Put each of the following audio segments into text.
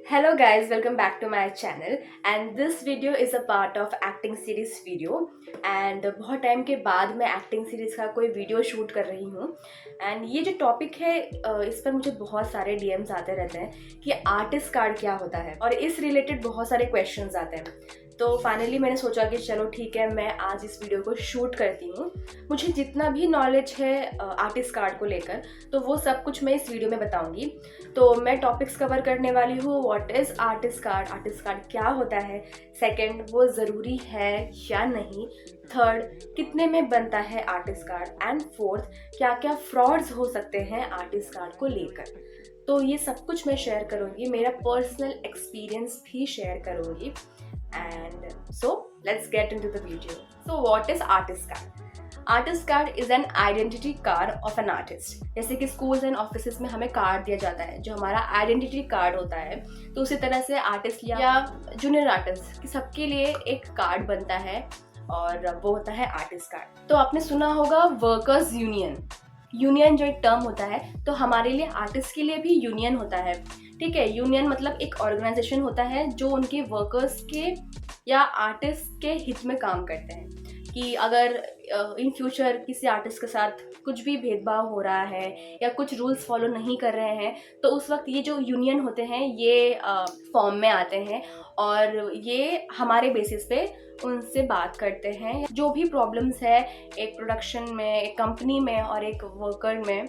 Hello guys, welcome back to my channel and this video is a part of acting series video and बहुत time के बाद मैं acting series का कोई video shoot कर रही हूँ एंड ये जो टॉपिक है इस पर मुझे बहुत सारे डीएम्स आते रहते हैं कि आर्टिस्ट कार्ड क्या होता है और इस रिलेटेड बहुत सारे क्वेश्चंस आते हैं। तो फाइनली मैंने सोचा कि चलो ठीक है, मैं आज इस वीडियो को शूट करती हूँ। मुझे जितना भी नॉलेज है आर्टिस्ट कार्ड को लेकर तो वो सब कुछ मैं इस वीडियो में बताऊंगी। तो मैं टॉपिक्स कवर करने वाली हूँ, व्हाट इज़ आर्टिस्ट कार्ड क्या होता है, सेकंड वो ज़रूरी है या नहीं, थर्ड कितने में बनता है आर्टिस्ट कार्ड, एंड फोर्थ क्या क्या फ्रॉड्स हो सकते हैं आर्टिस्ट कार्ड को लेकर। तो ये सब कुछ मैं शेयर करूँगी, मेरा पर्सनल एक्सपीरियंस भी शेयर करूँगी। And so let's get into the video. So what is artist card? Artist card is an identity card of an artist. जैसे कि schools and offices में हमें कार्ड दिया जाता है जो हमारा आइडेंटिटी कार्ड होता है, तो उसी तरह से आर्टिस्ट या जूनियर आर्टिस्ट की सबके लिए एक कार्ड बनता है और वो होता है आर्टिस्ट कार्ड। तो आपने सुना होगा वर्कर्स यूनियन जो एक टर्म होता है, तो हमारे लिए आर्टिस्ट के लिए भी यूनियन होता है। ठीक है, यूनियन मतलब एक ऑर्गेनाइजेशन होता है जो उनके वर्कर्स के या आर्टिस्ट के हित में काम करते हैं कि अगर इन फ्यूचर किसी आर्टिस्ट के साथ कुछ भी भेदभाव हो रहा है या कुछ रूल्स फॉलो नहीं कर रहे हैं तो उस वक्त ये जो यूनियन होते हैं ये फॉर्म में आते हैं और ये हमारे बेसिस पे उनसे बात करते हैं। जो भी प्रॉब्लम्स है एक प्रोडक्शन में, एक कंपनी में और एक वर्कर में,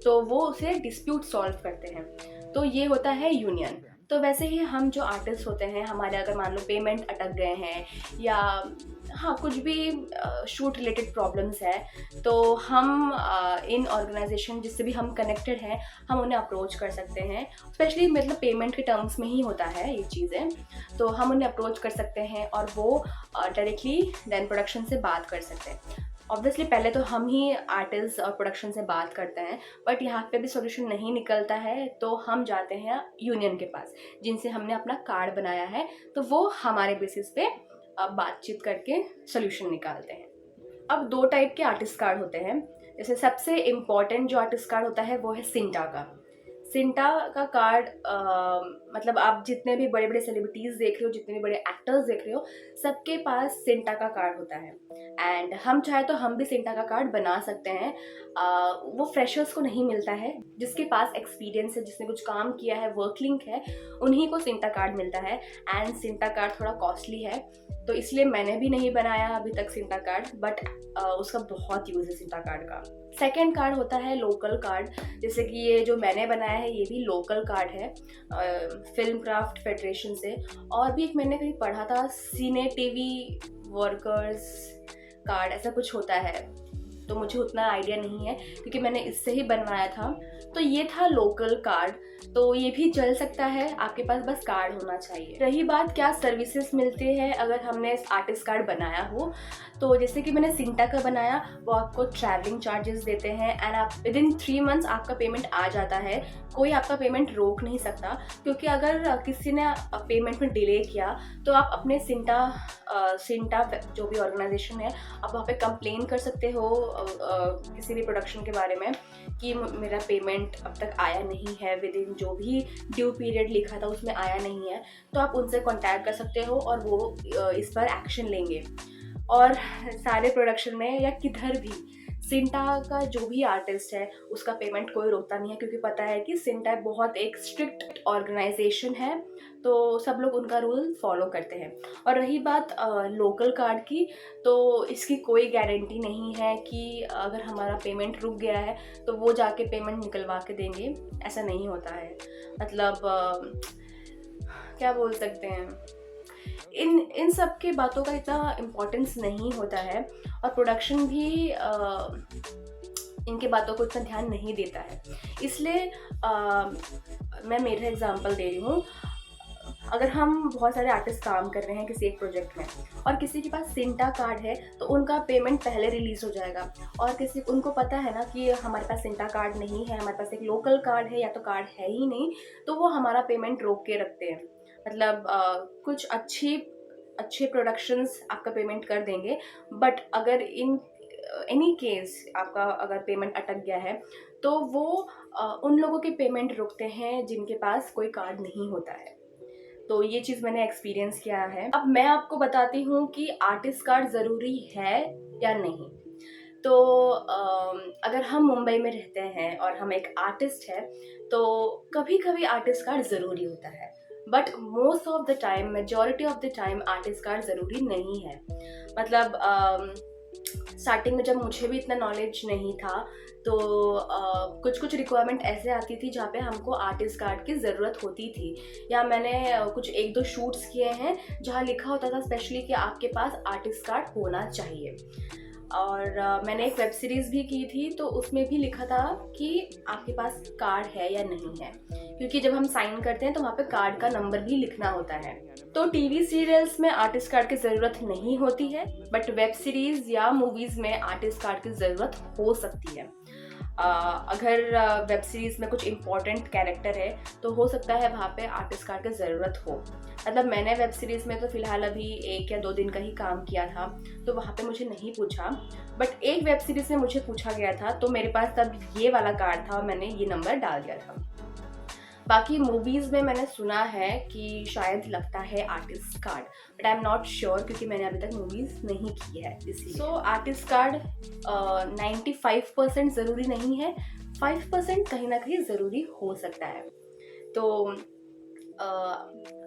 तो वो उसे डिस्प्यूट सॉल्व करते हैं, तो ये होता है यूनियन। तो वैसे ही हम जो आर्टिस्ट होते हैं, हमारे अगर मान लो पेमेंट अटक गए हैं या हाँ कुछ भी शूट रिलेटेड प्रॉब्लम्स है, तो हम इन ऑर्गेनाइजेशन जिससे भी हम कनेक्टेड हैं हम उन्हें अप्रोच कर सकते हैं। स्पेशली मतलब पेमेंट के टर्म्स में ही होता है ये चीज़ें, तो हम उन्हें अप्रोच कर सकते हैं और वो डायरेक्टली देन प्रोडक्शन से बात कर सकते हैं। ऑब्वियसली पहले तो हम ही आर्टिस्ट और प्रोडक्शन से बात करते हैं, बट यहाँ पे भी सोल्यूशन नहीं निकलता है तो हम जाते हैं यूनियन के पास जिनसे हमने अपना कार्ड बनाया है, तो वो हमारे बेसिस पे बातचीत करके सोल्यूशन निकालते हैं। अब दो टाइप के आर्टिस्ट कार्ड होते हैं। जैसे सबसे इम्पॉर्टेंट जो आर्टिस्ट कार्ड होता है वो है सिंटा का। सिंटा का कार्ड मतलब आप जितने भी बड़े बड़े सेलिब्रिटीज़ देख रहे हो, जितने भी बड़े एक्टर्स देख रहे हो, सबके पास सिंटा का कार्ड होता है एंड हम चाहे तो हम भी सिंटा का कार्ड बना सकते हैं। वो फ्रेशर्स को नहीं मिलता है, जिसके पास एक्सपीरियंस है, जिसने कुछ काम किया है, वर्क लिंक है, उन्हीं को सिंटा कार्ड मिलता है एंड सिंटा कार्ड थोड़ा कॉस्टली है, तो इसलिए मैंने भी नहीं बनाया अभी तक सिंटा कार्ड, बट उसका बहुत यूज़ है सिंटा कार्ड का। सेकेंड कार्ड होता है लोकल कार्ड, जैसे कि ये जो मैंने बनाया है ये भी लोकल कार्ड है फिल्म क्राफ्ट फेडरेशन से, और भी एक मैंने कहीं पढ़ा था सीने टीवी वर्कर्स कार्ड ऐसा कुछ होता है, तो मुझे उतना आइडिया नहीं है क्योंकि मैंने इससे ही बनवाया था। तो ये था लोकल कार्ड, तो ये भी चल सकता है, आपके पास बस कार्ड होना चाहिए। रही बात क्या सर्विसेज मिलते हैं अगर हमने आर्टिस्ट कार्ड बनाया हो, तो जैसे कि मैंने सिंटा का बनाया, वो आपको ट्रैवलिंग चार्जेस देते हैं एंड आप विद इन 3 मंथ्स आपका पेमेंट आ जाता है, कोई आपका पेमेंट रोक नहीं सकता, क्योंकि अगर किसी ने पेमेंट में डिले किया तो आप अपने सिंटा जो भी ऑर्गेनाइजेशन है आप वहाँ पे कंप्लेन कर सकते हो किसी भी प्रोडक्शन के बारे में कि मेरा पेमेंट अब तक आया नहीं है, विद इन जो भी ड्यू पीरियड लिखा था उसमें आया नहीं है, तो आप उनसे कांटेक्ट कर सकते हो और वो इस पर एक्शन लेंगे। और सारे प्रोडक्शन में या किधर भी सिंटा का जो भी आर्टिस्ट है उसका पेमेंट कोई रोकता नहीं है, क्योंकि पता है कि सिंटा बहुत एक स्ट्रिक्ट ऑर्गेनाइजेशन है, तो सब लोग उनका रूल फॉलो करते हैं। और रही बात लोकल कार्ड की, तो इसकी कोई गारंटी नहीं है कि अगर हमारा पेमेंट रुक गया है तो वो जाके पेमेंट निकलवा के देंगे, ऐसा नहीं होता है। मतलब क्या बोल सकते हैं, इन सब के बातों का इतना इम्पोर्टेंस नहीं होता है और प्रोडक्शन भी इनके बातों को इतना ध्यान नहीं देता है, इसलिए मैं मेरा एग्जांपल दे रही हूँ। अगर हम बहुत सारे आर्टिस्ट काम कर रहे हैं किसी एक प्रोजेक्ट में और किसी के पास सिंटा कार्ड है तो उनका पेमेंट पहले रिलीज़ हो जाएगा, और किसी उनको पता है ना कि हमारे पास सिंटा कार्ड नहीं है, हमारे पास एक लोकल कार्ड है या तो कार्ड है ही नहीं, तो वो हमारा पेमेंट रोक के रखते हैं। मतलब कुछ अच्छे प्रोडक्शंस आपका पेमेंट कर देंगे, बट अगर इन एनी केस आपका अगर पेमेंट अटक गया है तो वो उन लोगों के पेमेंट रोकते हैं जिनके पास कोई कार्ड नहीं होता है। तो ये चीज़ मैंने एक्सपीरियंस किया है। अब मैं आपको बताती हूँ कि आर्टिस्ट कार्ड ज़रूरी है या नहीं। तो अगर हम मुंबई में रहते हैं और हम एक आर्टिस्ट है, तो कभी कभी आर्टिस्ट कार्ड ज़रूरी होता है, but most of the time, majority of the time artist card ज़रूरी नहीं है। मतलब स्टार्टिंग में जब मुझे भी इतना नॉलेज नहीं था, तो कुछ कुछ रिक्वायरमेंट ऐसे आती थी जहाँ पे हमको आर्टिस्ट कार्ड की ज़रूरत होती थी, या मैंने कुछ एक दो शूट्स किए हैं जहाँ लिखा होता था स्पेशली कि आपके पास आर्टिस्ट कार्ड होना चाहिए। और मैंने एक वेब सीरीज़ भी की थी, तो उसमें भी लिखा था कि आपके पास कार्ड है या नहीं है, क्योंकि जब हम साइन करते हैं तो वहाँ पे कार्ड का नंबर भी लिखना होता है। तो टीवी सीरियल्स में आर्टिस्ट कार्ड की ज़रूरत नहीं होती है, बट वेब सीरीज़ या मूवीज़ में आर्टिस्ट कार्ड की ज़रूरत हो सकती है। अगर वेब सीरीज़ में कुछ इम्पोर्टेंट कैरेक्टर है तो हो सकता है वहाँ पे आर्टिस्ट कार्ड की ज़रूरत हो। मतलब मैंने वेब सीरीज़ में तो फ़िलहाल अभी 1 या 2 दिन का ही काम किया था, तो वहाँ पे मुझे नहीं पूछा, बट एक वेब सीरीज़ में मुझे पूछा गया था, तो मेरे पास तब ये वाला कार्ड था और मैंने ये नंबर डाल दिया था। बाकी मूवीज़ में मैंने सुना है कि शायद लगता है artist card, but I am not sure क्योंकि मैंने अभी तक मूवीज़ नहीं की है इसलिए। सो आर्टिस्ट कार्ड 95% ज़रूरी नहीं है, 5% कहीं ना कहीं ज़रूरी हो सकता है। तो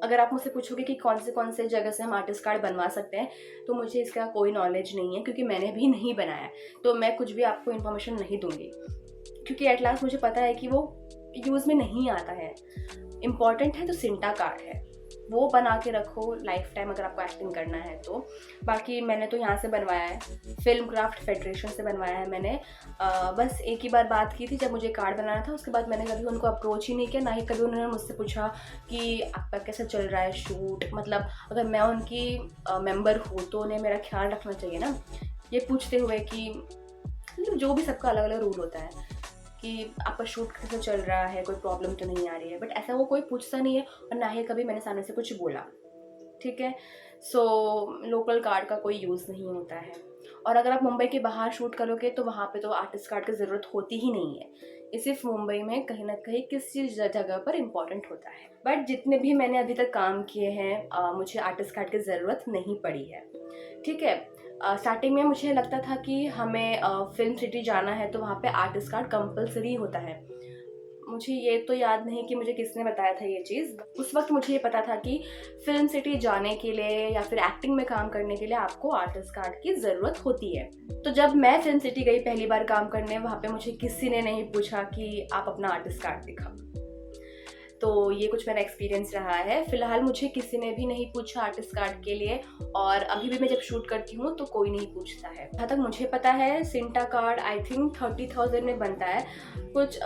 अगर आप मुझसे पूछोगे कि कौन से जगह से हम आर्टिस्ट कार्ड बनवा सकते हैं, तो मुझे इसका कोई नॉलेज नहीं है क्योंकि मैंने भी नहीं बनाया, तो मैं कुछ भी आपको इन्फॉर्मेशन नहीं दूंगी, क्योंकि एट लास्ट मुझे पता है कि वो यूज़ में नहीं आता है। इम्पॉर्टेंट है तो सिंटा कार्ड है, वो बना के रखो लाइफ टाइम अगर आपको एक्टिंग करना है तो। बाकी मैंने तो यहाँ से बनवाया है, फिल्म क्राफ्ट फेडरेशन से बनवाया है मैंने। बस एक ही बार बात की थी जब मुझे कार्ड बनाना था, उसके बाद मैंने कभी उनको अप्रोच ही नहीं किया, ना ही कभी उन्होंने मुझसे पूछा कि आपका कैसा चल रहा है शूट। मतलब अगर मैं उनकी मेंबर हूँ तो उन्हें मेरा ख्याल रखना चाहिए ना, ये पूछते हुए कि मतलब जो भी सबका अलग अलग रूल होता है कि आपका शूट कैसा चल रहा है, कोई प्रॉब्लम तो नहीं आ रही है, बट ऐसा वो कोई पूछता नहीं है और ना ही कभी मैंने सामने से कुछ बोला। ठीक है, सो लोकल कार्ड का कोई यूज़ नहीं होता है। और अगर आप मुंबई के बाहर शूट करोगे तो वहाँ पे तो आर्टिस्ट कार्ड की ज़रूरत होती ही नहीं है, ये सिर्फ मुंबई में कहीं ना कहीं किसी जगह पर इम्पॉर्टेंट होता है। बट जितने भी मैंने अभी तक काम किए हैं मुझे आर्टिस्ट कार्ड की ज़रूरत नहीं पड़ी है। ठीक है, स्टार्टिंग में मुझे लगता था कि हमें फिल्म सिटी जाना है तो वहाँ पे आर्टिस्ट कार्ड कंपलसरी होता है। मुझे ये तो याद नहीं कि मुझे किसने बताया था ये चीज़। उस वक्त मुझे ये पता था कि फिल्म सिटी जाने के लिए या फिर एक्टिंग में काम करने के लिए आपको आर्टिस्ट कार्ड की ज़रूरत होती है। तो जब मैं फिल्म सिटी गई पहली बार काम करने, वहाँ पे मुझे किसी ने नहीं पूछा कि आप अपना आर्टिस्ट कार्ड दिखाओ। तो ये कुछ मेरा एक्सपीरियंस रहा है। फिलहाल मुझे किसी ने भी नहीं पूछा आर्टिस्ट कार्ड के लिए, और अभी भी मैं जब शूट करती हूँ तो कोई नहीं पूछता है। जहाँ तक मुझे पता है सिंटा कार्ड आई थिंक 30,000 में बनता है, कुछ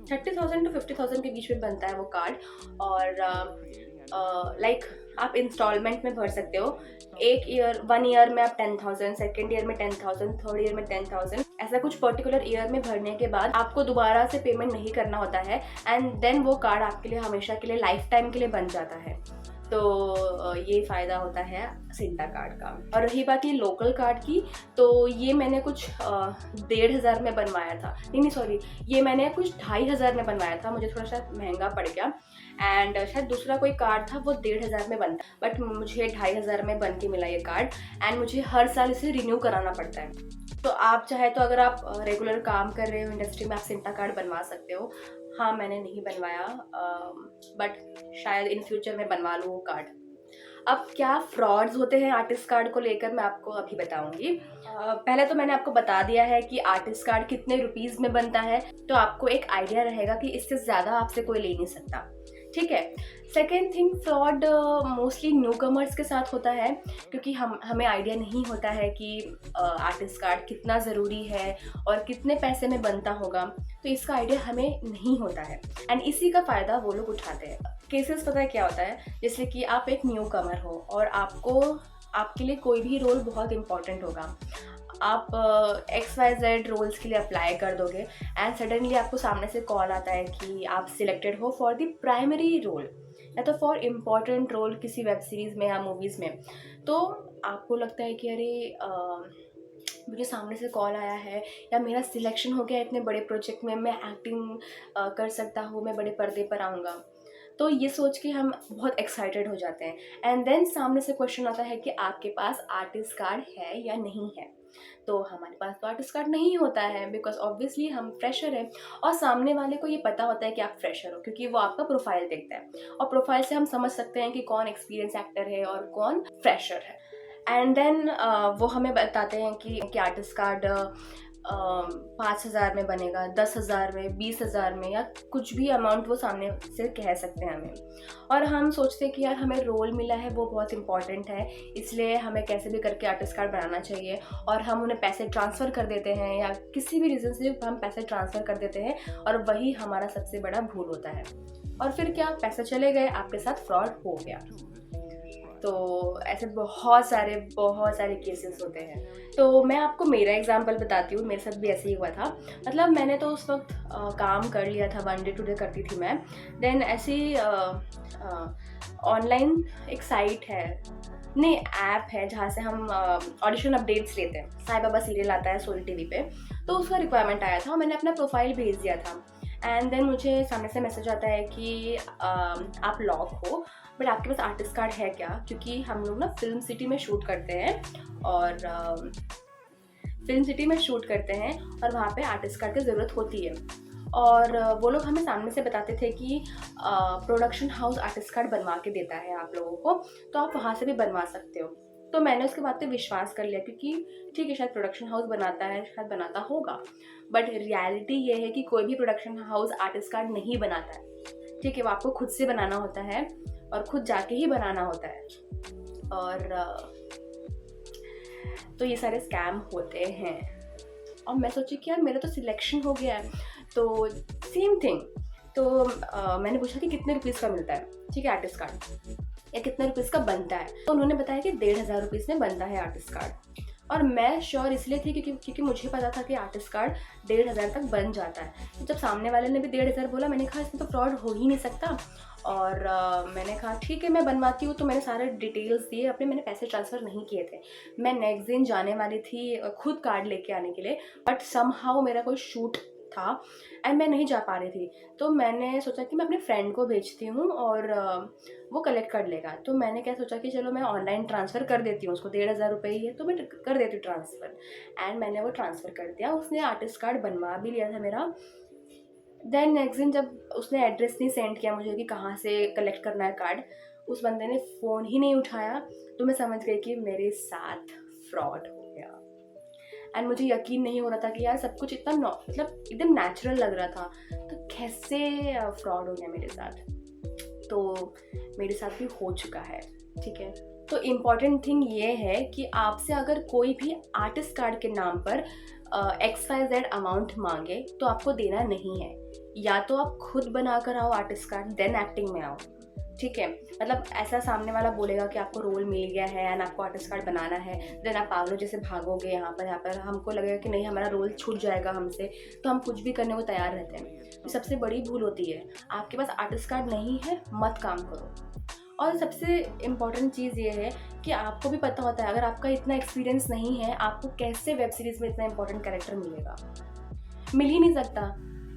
30,000 to 50,000 के बीच में बनता है वो कार्ड। और लाइक आप इंस्टॉलमेंट में भर सकते हो। 1 ईयर में आप 10,000, सेकेंड ईयर में 10,000, थर्ड ईयर में 10,000, ऐसा कुछ पर्टिकुलर ईयर में भरने के बाद आपको दोबारा से पेमेंट नहीं करना होता है, एंड देन वो कार्ड आपके लिए हमेशा के लिए लाइफ टाइम के लिए बन जाता है। तो ये फ़ायदा होता है सिंटा कार्ड का। और रही बात ये लोकल कार्ड की, तो ये मैंने कुछ 1,500 में बनवाया था, नहीं सॉरी, ये मैंने कुछ 2,500 में बनवाया था, मुझे थोड़ा सा महंगा पड़ गया। एंड शायद दूसरा कोई कार्ड था वो 1,500 में बनता, बट मुझे 2,500 में बन के मिला ये कार्ड, एंड मुझे हर साल इसे रिन्यू कराना पड़ता है। तो आप चाहे तो अगर आप रेगुलर काम कर रहे हो इंडस्ट्री में, आप सिंटा कार्ड बनवा सकते हो। हाँ, मैंने नहीं बनवाया, बट शायद इन फ्यूचर में बनवा लूँ वो कार्ड। अब क्या फ्रॉड्स होते हैं आर्टिस्ट कार्ड को लेकर, मैं आपको अभी बताऊंगी। पहले तो मैंने आपको बता दिया है कि आर्टिस्ट कार्ड कितने रुपीस में बनता है, तो आपको एक आइडिया रहेगा कि इससे ज़्यादा आपसे कोई ले नहीं सकता। ठीक है, second thing, fraud mostly new commerce के साथ होता है, क्योंकि हमें आइडिया नहीं होता है कि आर्टिस्ट कार्ड कितना ज़रूरी है और कितने पैसे में बनता होगा, तो इसका आइडिया हमें नहीं होता है, एंड इसी का फ़ायदा वो लोग उठाते हैं। केसेस पता है क्या होता है, जैसे कि आप एक न्यू कमर हो और आपके लिए कोई भी रोल बहुत इंपॉर्टेंट होगा, आप XYZ रोल्स के लिए अप्लाई कर दोगे, एंड सडनली आपको सामने से कॉल आता है कि आप सिलेक्टेड हो फॉर द प्राइमरी रोल या तो फॉर इम्पॉर्टेंट रोल किसी वेब सीरीज़ में या मूवीज़ में। तो आपको लगता है कि अरे मुझे सामने से कॉल आया है या मेरा सिलेक्शन हो गया इतने बड़े प्रोजेक्ट में, मैं एक्टिंग कर सकता हूँ, मैं बड़े पर्दे पर आऊँगा। तो ये सोच के हम बहुत एक्साइटेड हो जाते हैं। एंड देन सामने से क्वेश्चन आता है कि आपके पास आर्टिस्ट कार्ड है या नहीं है। तो हमारे पास तो आर्टिस्ट कार्ड नहीं होता है, बिकॉज ऑब्वियसली हम फ्रेशर हैं। और सामने वाले को ये पता होता है कि आप फ्रेशर हो, क्योंकि वो आपका प्रोफाइल देखता है, और प्रोफाइल से हम समझ सकते हैं कि कौन एक्सपीरियंस एक्टर है और कौन फ्रेशर है। एंड देन वो हमें बताते हैं कि आर्टिस्ट कार्ड 5,000 में बनेगा, 10,000 में, 20,000 में, या कुछ भी अमाउंट वो सामने से कह सकते हैं हमें। और हम सोचते हैं कि यार हमें रोल मिला है वो बहुत इंपॉर्टेंट है, इसलिए हमें कैसे भी करके आर्टिस्ट कार्ड बनाना चाहिए। और हम उन्हें पैसे ट्रांसफ़र कर देते हैं, या किसी भी रीज़न से हम पैसे ट्रांसफ़र कर देते हैं, और वही हमारा सबसे बड़ा भूल होता है। और फिर क्या, पैसे चले गए, आपके साथ फ्रॉड हो गया। तो ऐसे बहुत सारे केसेस होते हैं। तो मैं आपको मेरा एग्जांपल बताती हूँ, मेरे साथ भी ऐसे ही हुआ था। मतलब मैंने तो उस वक्त काम कर लिया था, 1 डे 2 डे करती थी मैं। देन ऐसी ऑनलाइन एक साइट है, नहीं ऐप है, जहाँ से हम ऑडिशन अपडेट्स लेते हैं। साईं बाबा सीरियल आता है सोनी टीवी पे, तो उसका रिक्वायरमेंट आया था और मैंने अपना प्रोफाइल भेज दिया था। एंड देन मुझे सामने से मैसेज आता है कि आप लॉक हो, बट आपके पास आर्टिस्ट कार्ड है क्या, क्योंकि हम लोग ना फिल्म सिटी में शूट करते हैं, और फिल्म सिटी में शूट करते हैं और वहाँ पे आर्टिस्ट कार्ड की ज़रूरत होती है। और वो लोग हमें सामने से बताते थे कि प्रोडक्शन हाउस आर्टिस्ट कार्ड बनवा के देता है आप लोगों को, तो आप वहाँ से भी बनवा सकते हो। तो मैंने उसके बाद पे विश्वास कर लिया, क्योंकि ठीक है शायद प्रोडक्शन हाउस बनाता है, शायद बनाता होगा, बट रियलिटी ये है कि कोई भी प्रोडक्शन हाउस आर्टिस्ट कार्ड नहीं बनाता है। ठीक है, वो आपको खुद से बनाना होता है और खुद जाके ही बनाना होता है। और तो ये सारे स्कैम होते हैं। और मैं सोची कि यार मेरा तो सिलेक्शन हो गया है, तो सेम थिंग। तो मैंने पूछा कि कितने रुपीज़ का मिलता है, ठीक है, आर्टिस्ट कार्ड, या कितने रुपीज़ का बनता है। तो उन्होंने बताया कि 1,500 रुपीज़ में बनता है आर्टिस्ट कार्ड। और मैं श्योर इसलिए थी क्योंकि मुझे पता था कि आर्टिस्ट कार्ड 1,500 तक बन जाता है। तो जब सामने वाले ने भी 1,500 बोला, मैंने कहा इसमें तो फ्रॉड हो ही नहीं सकता। और मैंने कहा ठीक है मैं बनवाती हूँ। तो मैंने सारे डिटेल्स दिए अपने, मैंने पैसे ट्रांसफ़र नहीं किए थे। मैं नेक्स्ट दिन जाने वाली थी खुद कार्ड लेके आने के लिए, बट समहाउ मेरा कोई शूट था एंड मैं नहीं जा पा रही थी। तो मैंने सोचा कि मैं अपने फ्रेंड को भेजती हूँ और वो कलेक्ट कर लेगा। तो मैंने क्या सोचा कि चलो मैं ऑनलाइन ट्रांसफ़र कर देती हूँ, उसको 1,500 रुपये ही है तो मैं कर देती हूँ ट्रांसफ़र। एंड मैंने वो ट्रांसफ़र कर दिया, उसने आर्टिस्ट कार्ड बनवा भी लिया था मेरा। देन नेक्स्ट दिन जब उसने एड्रेस नहीं सेंड किया मुझे कि कहाँ से कलेक्ट करना है कार्ड, उस बंदे ने फ़ोन ही नहीं उठाया। तो मैं समझ गई कि मेरे साथ फ्रॉड हो गया। एंड मुझे यकीन नहीं हो रहा था कि यार सब कुछ इतना मतलब एकदम नेचुरल लग रहा था, तो कैसे फ्रॉड हो गया मेरे साथ। तो मेरे साथ भी हो चुका है, ठीक है। तो इम्पॉर्टेंट थिंग ये है कि आपसे अगर कोई भी आर्टिस्ट कार्ड के नाम पर XYZ अमाउंट मांगे तो आपको देना नहीं है। या तो आप खुद बना कर आओ आर्टिस्ट कार्ड, देन एक्टिंग में आओ, ठीक है। मतलब ऐसा सामने वाला बोलेगा कि आपको रोल मिल गया है एंड आपको आर्टिस्ट कार्ड बनाना है, देन आप पागलों जैसे भागोगे यहाँ पर हमको लगेगा कि नहीं हमारा रोल छूट जाएगा हमसे, तो हम कुछ भी करने को तैयार रहते हैं। तो सबसे बड़ी भूल होती है, आपके पास आर्टिस्ट कार्ड नहीं है मत काम करो। और सबसे इम्पॉर्टेंट चीज़ ये है कि आपको भी पता होता है अगर आपका इतना एक्सपीरियंस नहीं है, आपको कैसे वेब सीरीज़ में इतना इंपॉर्टेंट कैरेक्टर मिलेगा, मिल ही नहीं सकता।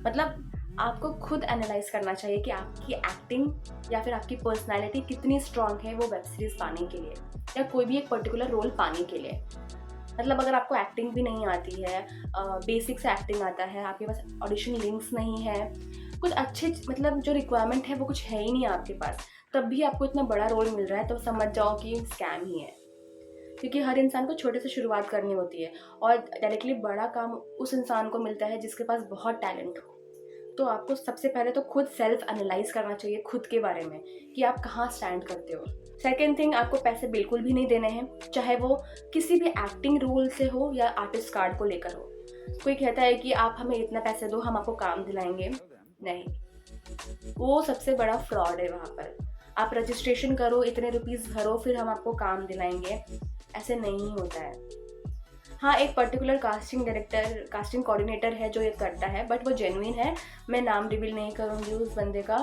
मतलब आपको खुद एनालाइज करना चाहिए कि आपकी एक्टिंग या फिर आपकी पर्सनैलिटी कितनी स्ट्रांग है वो वेब सीरीज़ पाने के लिए, या कोई भी एक पर्टिकुलर रोल पाने के लिए। मतलब अगर आपको एक्टिंग भी नहीं आती है, बेसिक से एक्टिंग आता है, आपके पास ऑडिशन लिंक्स नहीं है, कुछ अच्छे मतलब जो रिक्वायरमेंट है वो कुछ है ही नहीं आपके पास, तब भी आपको इतना बड़ा रोल मिल रहा है, तो समझ जाओ कि स्कैम ही है। क्योंकि हर इंसान को छोटे से शुरुआत करनी होती है और डायरेक्टली बड़ा काम उस इंसान को मिलता है जिसके पास बहुत टैलेंट हो। तो आपको सबसे पहले तो खुद सेल्फ एनालाइज करना चाहिए खुद के बारे में कि आप कहाँ स्टैंड करते हो। सेकेंड थिंग, आपको पैसे बिल्कुल भी नहीं देने हैं, चाहे वो किसी भी एक्टिंग रोल से हो या आर्टिस्ट कार्ड को लेकर हो। कोई कहता है कि आप हमें इतना पैसे दो हम आपको काम दिलाएंगे, नहीं, वो सबसे बड़ा फ्रॉड है। वहाँ पर आप रजिस्ट्रेशन करो, इतने रुपीज़ भरो, फिर हम आपको काम दिलाएंगे, ऐसे नहीं होता है। हाँ, एक particular casting director, casting coordinator है जो ये करता है, बट वो जेन्युइन है। मैं नाम रिवील नहीं करूँगी उस बंदे का,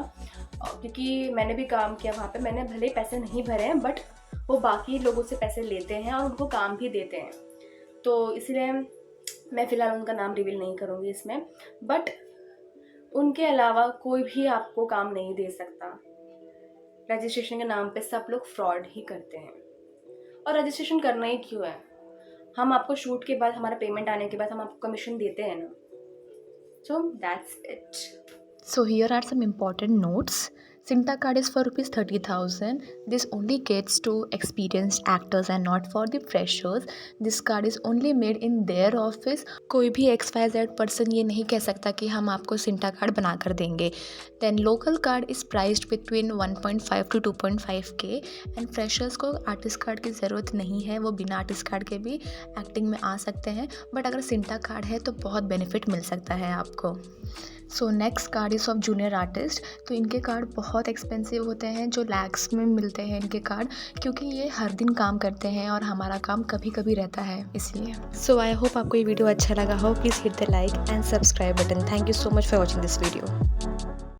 क्योंकि मैंने भी काम किया वहाँ पे। मैंने भले ही पैसे नहीं भरे हैं, बट वो बाकी लोगों से पैसे लेते हैं और उनको काम भी देते हैं। तो इसलिए मैं फ़िलहाल उनका नाम रिवील नहीं करूँगी इसमें, बट उनके अलावा कोई भी आपको काम नहीं दे सकता। रजिस्ट्रेशन के नाम पे सब लोग फ्रॉड ही करते हैं। और रजिस्ट्रेशन करना ही क्यों है? हम आपको शूट के बाद, हमारा पेमेंट आने के बाद हम आपको कमीशन देते हैं ना। So that's it. So here are some important notes. Cinta card is for rupees 30,000. This only gets to experienced actors and not for the freshers. This card is only made in their office. कोई भी XYZ person ये नहीं कह सकता कि हम आपको CINTAA card बना कर देंगे. Then local card is priced between 1.5 to 2.5K and freshers को आर्टिस्ट कार्ड की ज़रूरत नहीं है, वो बिना आर्टिस्ट कार्ड के भी एक्टिंग में आ सकते हैं. बट अगर सिंटा कार्ड है तो बहुत बेनिफिट मिल सकता है आपको. So next card is of junior artist. तो इनके कार्ड बहुत एक्सपेंसिव होते हैं, जो लैक्स में मिलते हैं इनके कार्ड, क्योंकि ये हर दिन काम करते हैं और हमारा काम कभी कभी रहता है इसलिए. सो आई होप आपको ये वीडियो अच्छा लगा हो. Please hit the like and subscribe button. Thank you so much for watching this video.